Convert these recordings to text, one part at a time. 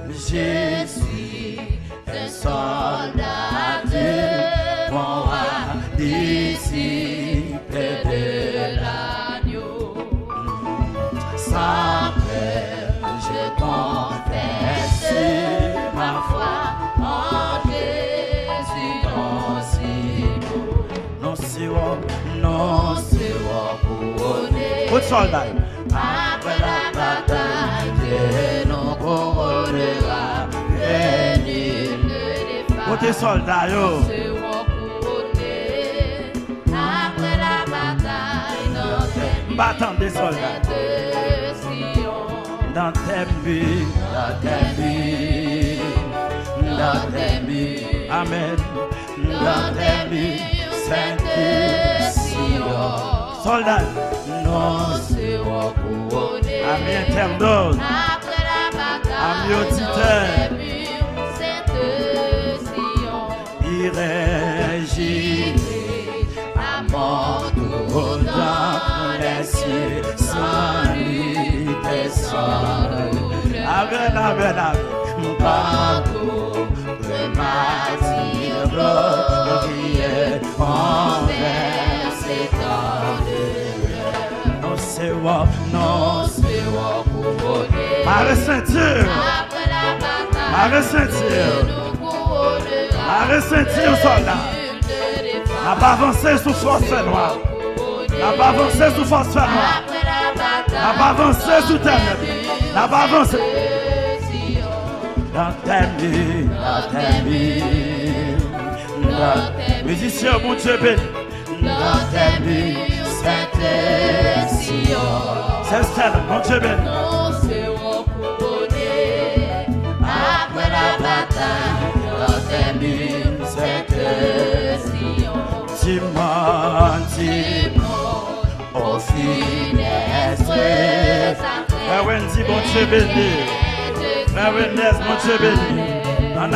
je suis un soldat du bon roi, disciple de l'agneau. Sans peur, je confesse ma foi en Jésus, non si beau. Non si haut, non si haut couronné. Votre soldat. Après la bataille, Dieu nous couronnera, et nul ne défend. Votre soldat, yo. Après la bataille, dans tes soldats. Dans tes buts, dans tes buts, dans tes buts, amen. Dans tes buts, Sainte Sion. Soldats, non seront couronnés. Amis internautes, après la bataille, amis auditeurs, Sainte Sion. Il régit à mon tour dans les cieux, sans lutte et sans douleur. Amen, amen, amen. Partout, le martyr glorieux, envers ses temps de l'heure. Non, c'est moi couronné. Ma ressentir. Après la bataille, ma ressentir. Ma ressentir, soldat. N'a pas avancé sous force noire. N'a pas avancé sous force noire. N'a pas avancé sous terre. N'a pas avancé. Dans tes nuits, dans tes nuits, musicien, mon Dieu béni. Dans tes nuits, Sainte Sion. C'est celle, mon Dieu béni. Nous serons couronnés après la bataille. Dans tes nuits, Sainte Sion. Timon, au finestre. Frère Wendy, mon Dieu béni. Frère Wendy, mon Dieu béni. On a.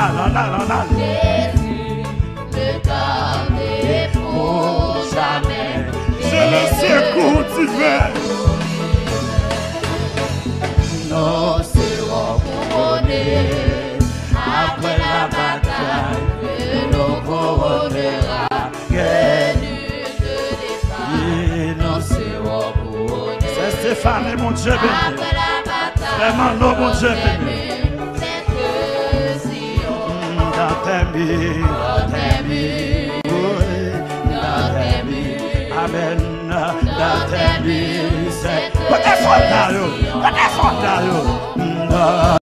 Jésus, le garder pour jamais. C'est le secours divin. Nous serons couronnés après la bataille. Nous couronnera. Que nul ne défend. Nous serons couronnés. C'est Stéphane, mon Dieu béni. Après la bataille. Vraiment, mon Dieu béni. Dans tes vies, amen, dans tes vies, c'est... Quand est-ce qu'on a,